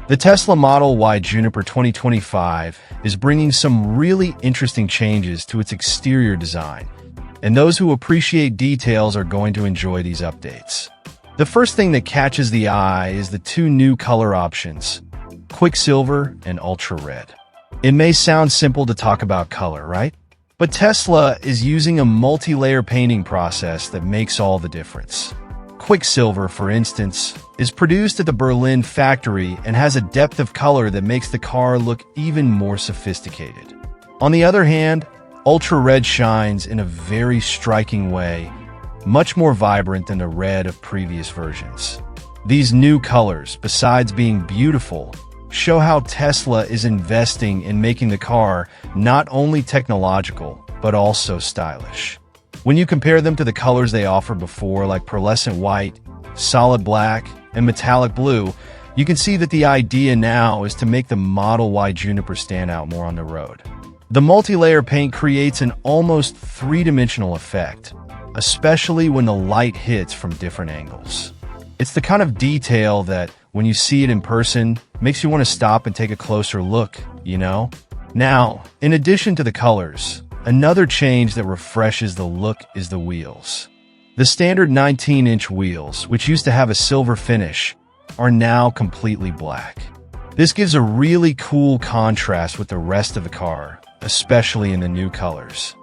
The Tesla Model Y Juniper 2025 is bringing some really interesting changes to its exterior design, and those who appreciate details are going to enjoy these updates. The first thing that catches the eye is the two new color options, Quicksilver and Ultra Red. It may sound simple to talk about color, right? But Tesla is using a multi-layer painting process that makes all the difference. Quicksilver, for instance, is produced at the Berlin factory and has a depth of color that makes the car look even more sophisticated. On the other hand, Ultra Red shines in a very striking way, much more vibrant than the red of previous versions. These new colors, besides being beautiful, show how Tesla is investing in making the car not only technological, but also stylish. When you compare them to the colors they offered before, like pearlescent white, solid black, and metallic blue, you can see that the idea now is to make the Model Y Juniper stand out more on the road. The multi-layer paint creates an almost three-dimensional effect, especially when the light hits from different angles. It's the kind of detail that, when you see it in person, makes you want to stop and take a closer look, you know? Now, in addition to the colors, another change that refreshes the look is the wheels. The standard 19-inch wheels, which used to have a silver finish, are now completely black. This gives a really cool contrast with the rest of the car, especially in the new colors.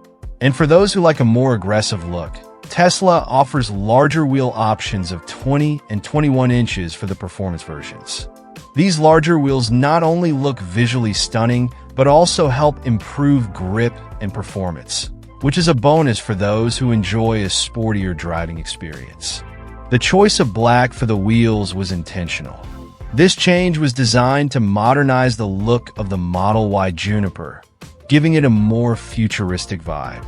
And for those who like a more aggressive look, Tesla offers larger wheel options of 20 and 21 inches for the performance versions. These larger wheels not only look visually stunning, but also help improve grip and performance, which is a bonus for those who enjoy a sportier driving experience. The choice of black for the wheels was intentional. This change was designed to modernize the look of the Model Y Juniper, giving it a more futuristic vibe.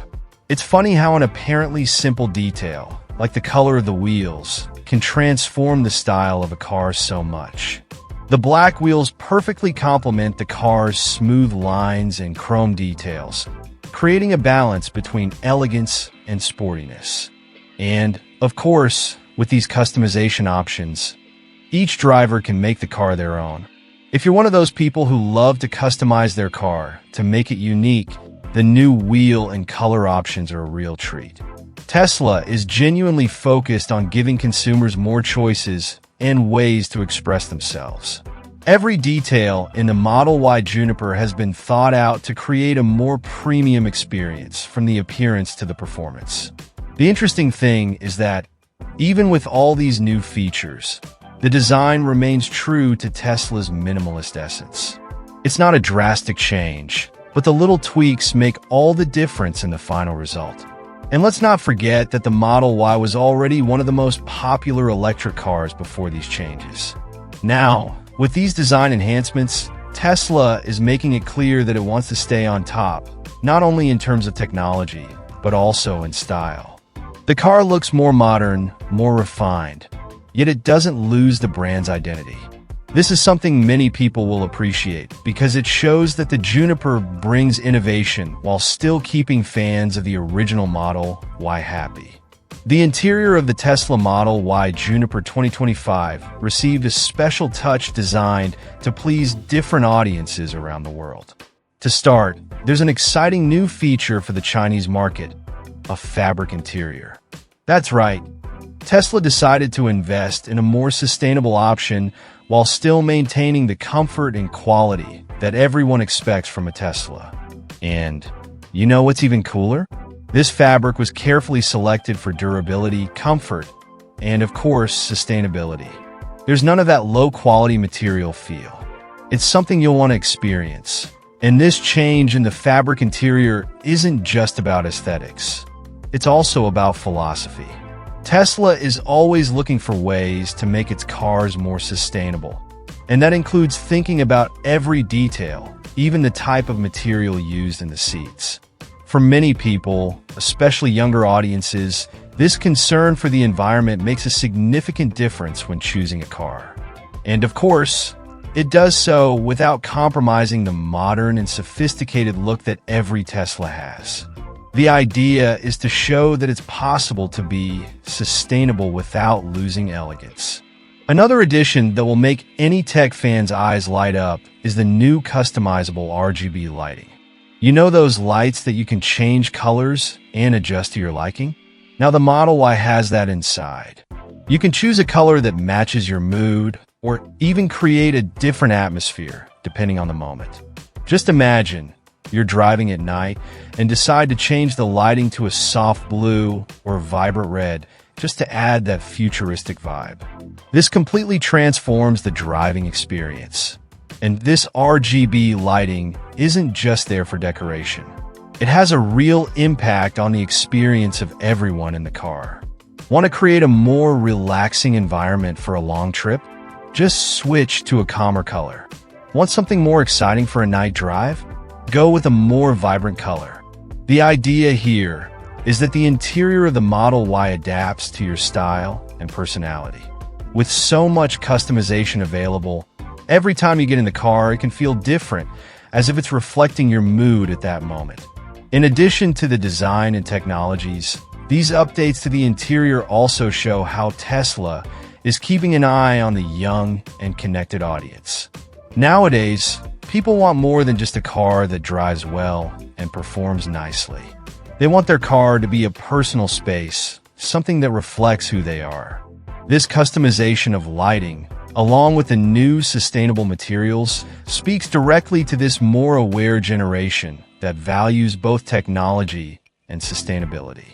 It's funny how an apparently simple detail, like the color of the wheels, can transform the style of a car so much. The black wheels perfectly complement the car's smooth lines and chrome details, creating a balance between elegance and sportiness. And, of course, with these customization options, each driver can make the car their own. If you're one of those people who love to customize their car to make it unique, the new wheel and color options are a real treat. Tesla is genuinely focused on giving consumers more choices and ways to express themselves. Every detail in the Model Y Juniper has been thought out to create a more premium experience, from the appearance to the performance. The interesting thing is that, even with all these new features, the design remains true to Tesla's minimalist essence. It's not a drastic change, but the little tweaks make all the difference in the final result. And let's not forget that the Model Y was already one of the most popular electric cars before these changes. Now, with these design enhancements, Tesla is making it clear that it wants to stay on top, not only in terms of technology, but also in style. The car looks more modern, more refined, yet it doesn't lose the brand's identity. This is something many people will appreciate because it shows that the Juniper brings innovation while still keeping fans of the original Model Y happy. The interior of the Tesla Model Y Juniper 2025 received a special touch designed to please different audiences around the world. To start, there's an exciting new feature for the Chinese market, a fabric interior. That's right, Tesla decided to invest in a more sustainable option while still maintaining the comfort and quality that everyone expects from a Tesla. And you know what's even cooler? This fabric was carefully selected for durability, comfort, and of course, sustainability. There's none of that low-quality material feel. It's something you'll want to experience. And this change in the fabric interior isn't just about aesthetics. It's also about philosophy. Tesla is always looking for ways to make its cars more sustainable, and that includes thinking about every detail, even the type of material used in the seats. For many people, especially younger audiences, this concern for the environment makes a significant difference when choosing a car. And of course, it does so without compromising the modern and sophisticated look that every Tesla has. The idea is to show that it's possible to be sustainable without losing elegance. Another addition that will make any tech fan's eyes light up is the new customizable RGB lighting. You know those lights that you can change colors and adjust to your liking? Now the Model Y has that inside. You can choose a color that matches your mood or even create a different atmosphere depending on the moment. Just imagine you're driving at night and decide to change the lighting to a soft blue or vibrant red just to add that futuristic vibe. This completely transforms the driving experience. And this RGB lighting isn't just there for decoration. It has a real impact on the experience of everyone in the car. Want to create a more relaxing environment for a long trip? Just switch to a calmer color. Want something more exciting for a night drive? Go with a more vibrant color. The idea here is that the interior of the Model Y adapts to your style and personality. With so much customization available, every time you get in the car, it can feel different, as if it's reflecting your mood at that moment. In addition to the design and technologies, these updates to the interior also show how Tesla is keeping an eye on the young and connected audience. Nowadays, people want more than just a car that drives well and performs nicely. They want their car to be a personal space, something that reflects who they are. This customization of lighting, along with the new sustainable materials, speaks directly to this more aware generation that values both technology and sustainability.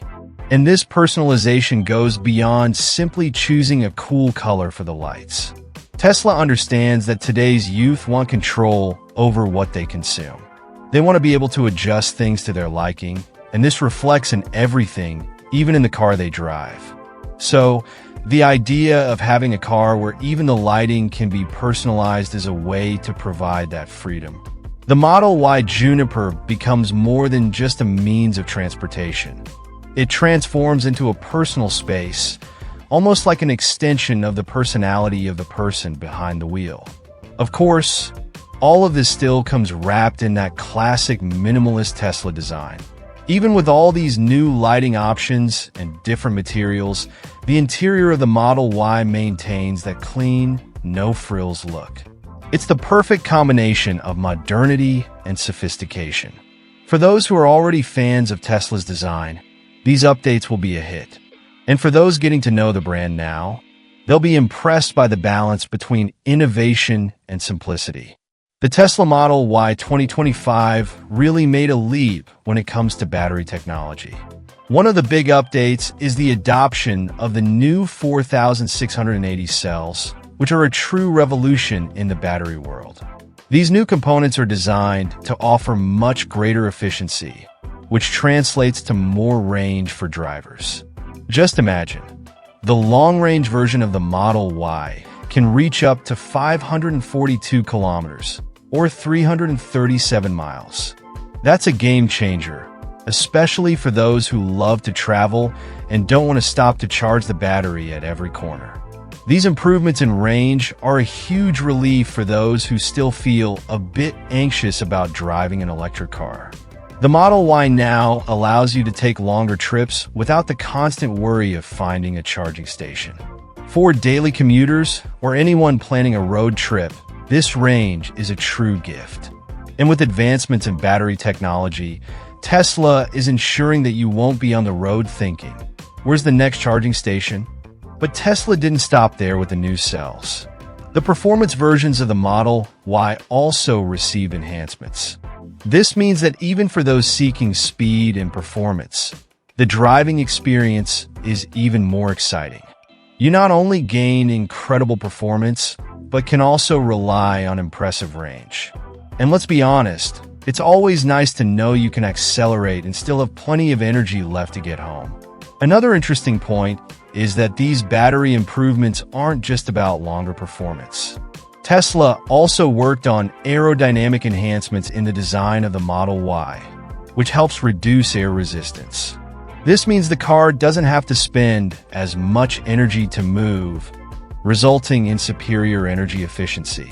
And this personalization goes beyond simply choosing a cool color for the lights. Tesla understands that today's youth want control over what they consume. They want to be able to adjust things to their liking, and this reflects in everything, even in the car they drive. So, the idea of having a car where even the lighting can be personalized is a way to provide that freedom. The Model Y Juniper becomes more than just a means of transportation. It transforms into a personal space, almost like an extension of the personality of the person behind the wheel. Of course, all of this still comes wrapped in that classic minimalist Tesla design. Even with all these new lighting options and different materials, the interior of the Model Y maintains that clean, no-frills look. It's the perfect combination of modernity and sophistication. For those who are already fans of Tesla's design, these updates will be a hit. And for those getting to know the brand now, they'll be impressed by the balance between innovation and simplicity. The Tesla Model Y 2025 really made a leap when it comes to battery technology. One of the big updates is the adoption of the new 4680 cells, which are a true revolution in the battery world. These new components are designed to offer much greater efficiency, which translates to more range for drivers. Just imagine, the long-range version of the Model Y can reach up to 542 kilometers, or 337 miles. That's a game changer, especially for those who love to travel and don't want to stop to charge the battery at every corner. These improvements in range are a huge relief for those who still feel a bit anxious about driving an electric car. The Model Y now allows you to take longer trips without the constant worry of finding a charging station. For daily commuters or anyone planning a road trip, this range is a true gift. And with advancements in battery technology, Tesla is ensuring that you won't be on the road thinking, "Where's the next charging station?" But Tesla didn't stop there with the new cells. The performance versions of the Model Y also receive enhancements. This means that even for those seeking speed and performance, the driving experience is even more exciting. You not only gain incredible performance, but can also rely on impressive range. And let's be honest, it's always nice to know you can accelerate and still have plenty of energy left to get home. Another interesting point is that these battery improvements aren't just about longer performance. Tesla also worked on aerodynamic enhancements in the design of the Model Y, which helps reduce air resistance. This means the car doesn't have to spend as much energy to move, resulting in superior energy efficiency.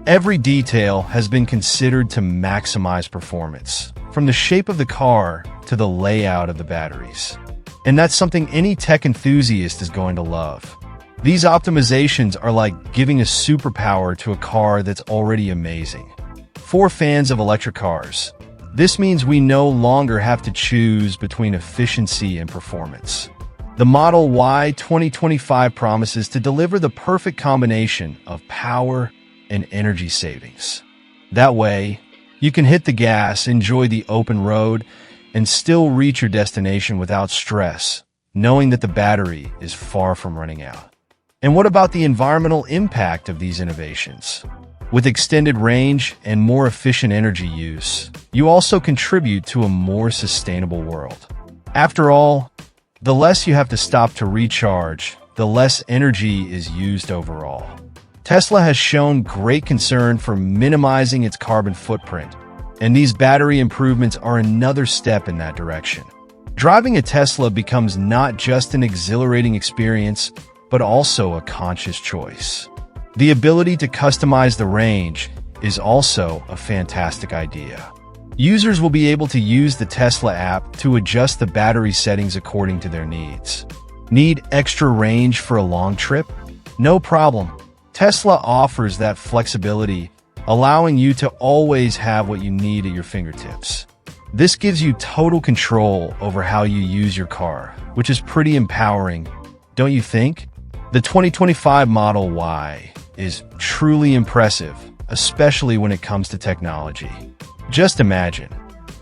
Every detail has been considered to maximize performance, from the shape of the car to the layout of the batteries. And that's something any tech enthusiast is going to love. These optimizations are like giving a superpower to a car that's already amazing. For fans of electric cars, this means we no longer have to choose between efficiency and performance. The Model Y 2025 promises to deliver the perfect combination of power and energy savings. That way, you can hit the gas, enjoy the open road, and still reach your destination without stress, knowing that the battery is far from running out. And what about the environmental impact of these innovations? With extended range and more efficient energy use, you also contribute to a more sustainable world. After all, the less you have to stop to recharge, the less energy is used overall. Tesla has shown great concern for minimizing its carbon footprint, and these battery improvements are another step in that direction. Driving a Tesla becomes not just an exhilarating experience, but also a conscious choice. The ability to customize the range is also a fantastic idea. Users will be able to use the Tesla app to adjust the battery settings according to their needs. Need extra range for a long trip? No problem. Tesla offers that flexibility, allowing you to always have what you need at your fingertips. This gives you total control over how you use your car, which is pretty empowering, don't you think? The 2025 Model Y is truly impressive, especially when it comes to technology. Just imagine,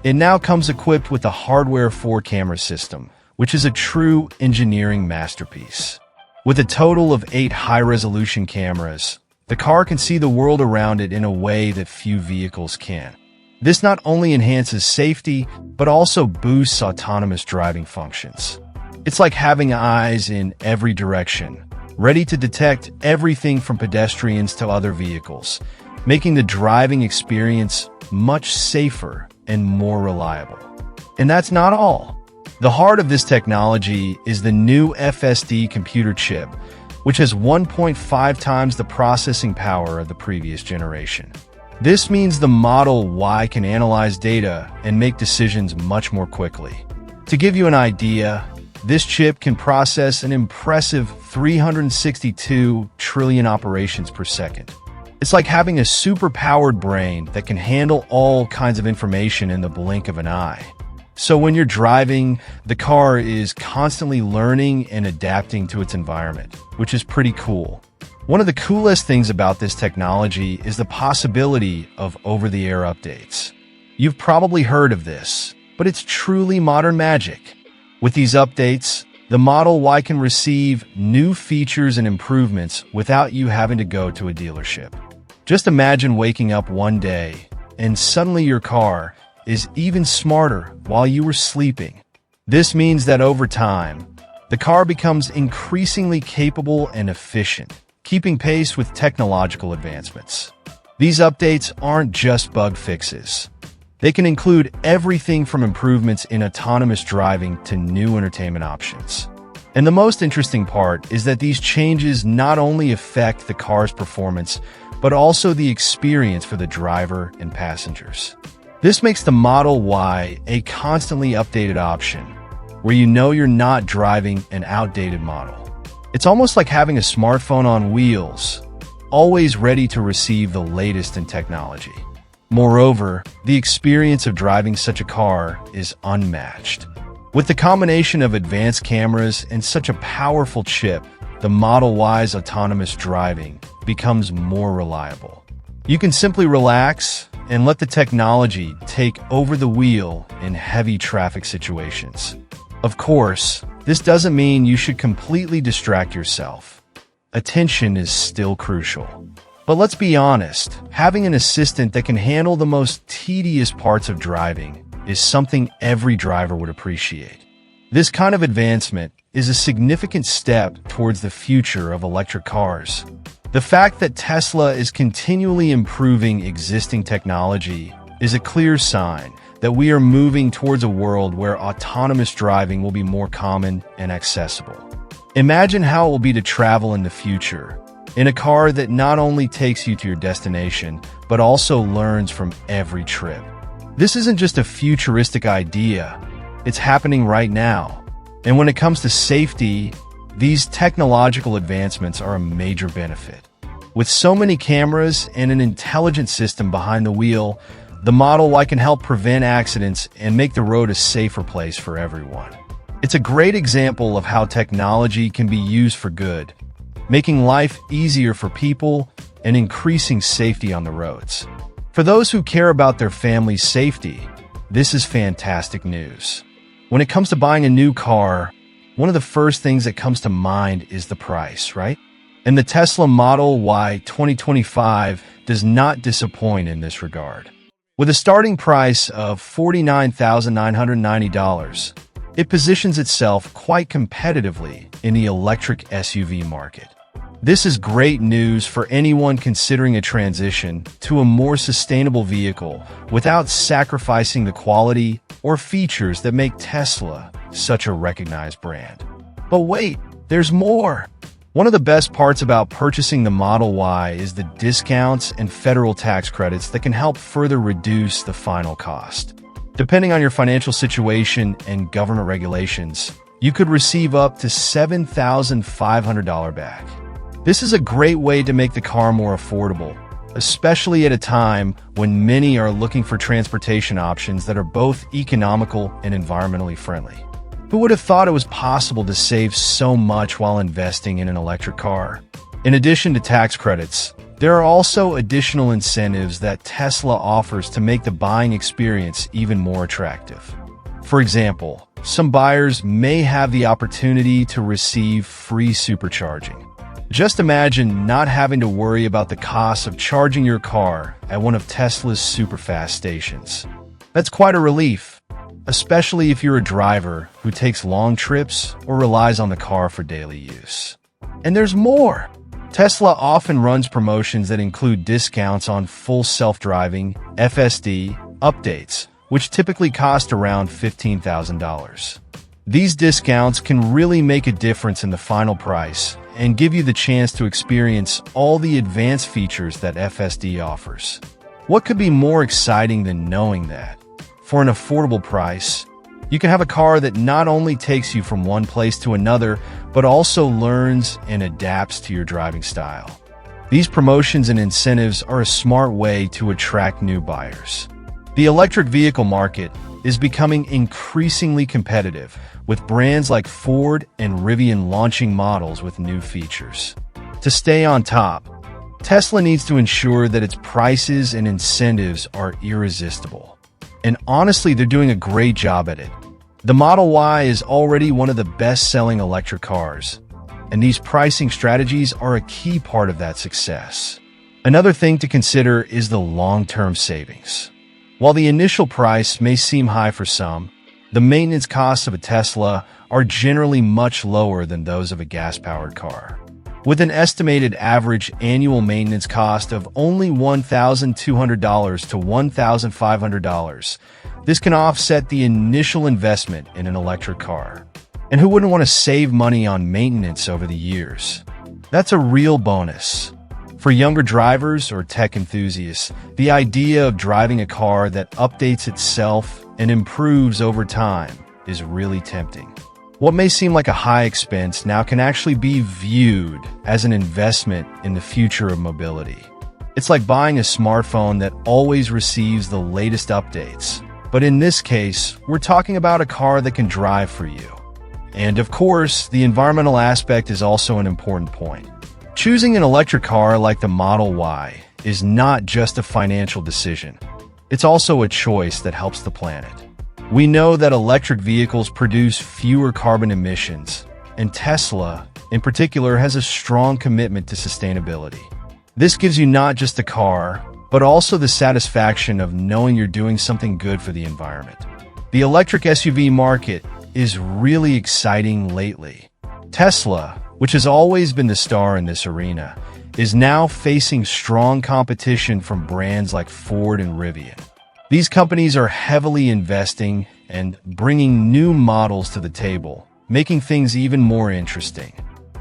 it now comes equipped with a hardware 4-camera system, which is a true engineering masterpiece. With a total of 8 high-resolution cameras, the car can see the world around it in a way that few vehicles can. This not only enhances safety, but also boosts autonomous driving functions. It's like having eyes in every direction, ready to detect everything from pedestrians to other vehicles, making the driving experience much safer and more reliable. And that's not all. The heart of this technology is the new FSD computer chip, which has 1.5 times the processing power of the previous generation. This means the Model Y can analyze data and make decisions much more quickly. To give you an idea, this chip can process an impressive 362 trillion operations per second. It's like having a super-powered brain that can handle all kinds of information in the blink of an eye. So when you're driving, the car is constantly learning and adapting to its environment, which is pretty cool. One of the coolest things about this technology is the possibility of over-the-air updates. You've probably heard of this, but it's truly modern magic. With these updates, the Model Y can receive new features and improvements without you having to go to a dealership. Just imagine waking up one day and suddenly your car is even smarter while you were sleeping. This means that over time, the car becomes increasingly capable and efficient, keeping pace with technological advancements. These updates aren't just bug fixes. They can include everything from improvements in autonomous driving to new entertainment options. And the most interesting part is that these changes not only affect the car's performance, but also the experience for the driver and passengers. This makes the Model Y a constantly updated option, where you know you're not driving an outdated model. It's almost like having a smartphone on wheels, always ready to receive the latest in technology. Moreover, the experience of driving such a car is unmatched. With the combination of advanced cameras and such a powerful chip, the Model Y's autonomous driving becomes more reliable. You can simply relax and let the technology take over the wheel in heavy traffic situations. Of course, this doesn't mean you should completely distract yourself. Attention is still crucial. But let's be honest, having an assistant that can handle the most tedious parts of driving is something every driver would appreciate. This kind of advancement is a significant step towards the future of electric cars. The fact that Tesla is continually improving existing technology is a clear sign that we are moving towards a world where autonomous driving will be more common and accessible. Imagine how it will be to travel in the future, in a car that not only takes you to your destination, but also learns from every trip. This isn't just a futuristic idea, it's happening right now. And when it comes to safety, These technological advancements are a major benefit. With so many cameras and an intelligent system behind the wheel, the Model Y can help prevent accidents and make the road a safer place for everyone. It's a great example of how technology can be used for good, making life easier for people and increasing safety on the roads. For those who care about their family's safety, this is fantastic news. When it comes to buying a new car, one of the first things that comes to mind is the price, right? And the Tesla Model Y 2025 does not disappoint in this regard. With a starting price of $49,990, it positions itself quite competitively in the electric SUV market. This is great news for anyone considering a transition to a more sustainable vehicle without sacrificing the quality or features that make Tesla such a recognized brand. But wait, there's more! One of the best parts about purchasing the Model Y is the discounts and federal tax credits that can help further reduce the final cost. Depending on your financial situation and government regulations, you could receive up to $7,500 back. This is a great way to make the car more affordable, especially at a time when many are looking for transportation options that are both economical and environmentally friendly. Who would have thought it was possible to save so much while investing in an electric car? In addition to tax credits, there are also additional incentives that Tesla offers to make the buying experience even more attractive. For example, some buyers may have the opportunity to receive free supercharging. Just imagine not having to worry about the cost of charging your car at one of Tesla's superfast stations. That's quite a relief, especially if you're a driver who takes long trips or relies on the car for daily use. And there's more! Tesla often runs promotions that include discounts on full self-driving FSD updates, which typically cost around $15,000. These discounts can really make a difference in the final price and give you the chance to experience all the advanced features that FSD offers. What could be more exciting than knowing that, for an affordable price, you can have a car that not only takes you from one place to another, but also learns and adapts to your driving style? These promotions and incentives are a smart way to attract new buyers. The electric vehicle market is becoming increasingly competitive, with brands like Ford and Rivian launching models with new features. To stay on top, Tesla needs to ensure that its prices and incentives are irresistible. And honestly, they're doing a great job at it. The Model Y is already one of the best-selling electric cars, and these pricing strategies are a key part of that success. Another thing to consider is the long-term savings. While the initial price may seem high for some, the maintenance costs of a Tesla are generally much lower than those of a gas-powered car. With an estimated average annual maintenance cost of only $1,200 to $1,500, this can offset the initial investment in an electric car. And who wouldn't want to save money on maintenance over the years? That's a real bonus. For younger drivers or tech enthusiasts, the idea of driving a car that updates itself and improves over time is really tempting. What may seem like a high expense now can actually be viewed as an investment in the future of mobility. It's like buying a smartphone that always receives the latest updates. But in this case, we're talking about a car that can drive for you. And of course, the environmental aspect is also an important point. Choosing an electric car like the Model Y is not just a financial decision. It's also a choice that helps the planet. We know that electric vehicles produce fewer carbon emissions, and Tesla, in particular, has a strong commitment to sustainability. This gives you not just a car, but also the satisfaction of knowing you're doing something good for the environment. The electric SUV market is really exciting lately. Tesla, which has always been the star in this arena, is now facing strong competition from brands like Ford and Rivian. These companies are heavily investing and bringing new models to the table, making things even more interesting.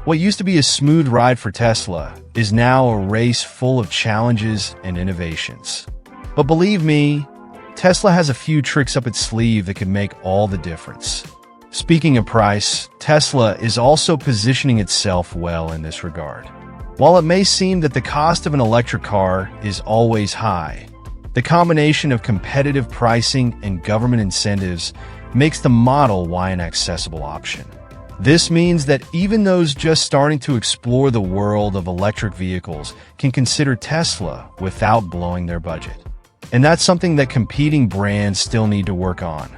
What used to be a smooth ride for Tesla is now a race full of challenges and innovations. But believe me, Tesla has a few tricks up its sleeve that can make all the difference. Speaking of price, Tesla is also positioning itself well in this regard. While it may seem that the cost of an electric car is always high, the combination of competitive pricing and government incentives makes the Model Y an accessible option. This means that even those just starting to explore the world of electric vehicles can consider Tesla without blowing their budget. And that's something that competing brands still need to work on.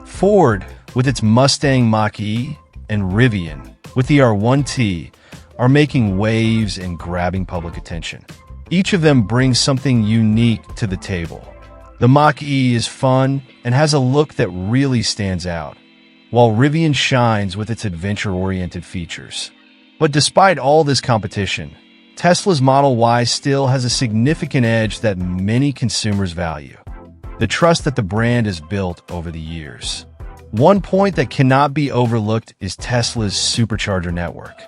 Ford, with its Mustang Mach-E, and Rivian, with the R1T, are making waves and grabbing public attention. Each of them brings something unique to the table. The Mach-E is fun and has a look that really stands out, while Rivian shines with its adventure-oriented features. But despite all this competition, Tesla's Model Y still has a significant edge that many consumers value: the trust that the brand has built over the years. One point that cannot be overlooked is Tesla's supercharger network.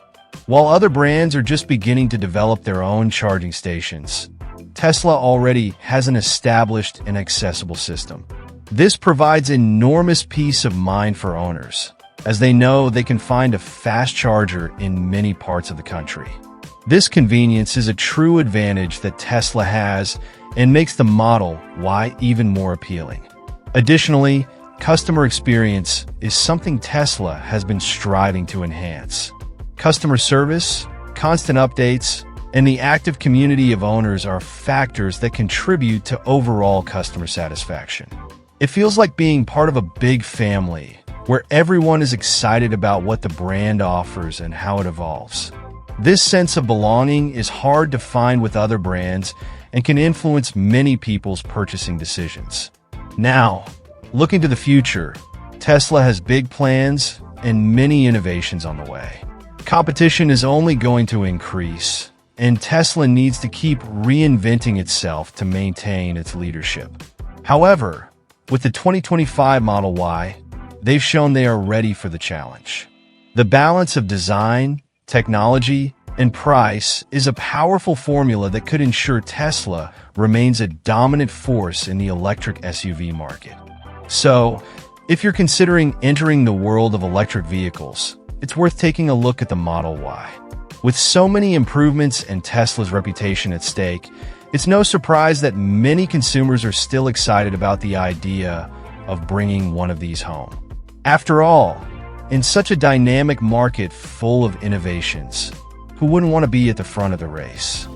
While other brands are just beginning to develop their own charging stations, Tesla already has an established and accessible system. This provides enormous peace of mind for owners, as they know they can find a fast charger in many parts of the country. This convenience is a true advantage that Tesla has and makes the Model Y even more appealing. Additionally, customer experience is something Tesla has been striving to enhance. Customer service, constant updates, and the active community of owners are factors that contribute to overall customer satisfaction. It feels like being part of a big family, where everyone is excited about what the brand offers and how it evolves. This sense of belonging is hard to find with other brands and can influence many people's purchasing decisions. Now, looking to the future, Tesla has big plans and many innovations on the way. Competition is only going to increase, and Tesla needs to keep reinventing itself to maintain its leadership. However, with the 2025 Model Y, they've shown they are ready for the challenge. The balance of design, technology, and price is a powerful formula that could ensure Tesla remains a dominant force in the electric SUV market. So, if you're considering entering the world of electric vehicles, it's worth taking a look at the Model Y. With so many improvements and Tesla's reputation at stake, it's no surprise that many consumers are still excited about the idea of bringing one of these home. After all, in such a dynamic market full of innovations, who wouldn't want to be at the front of the race?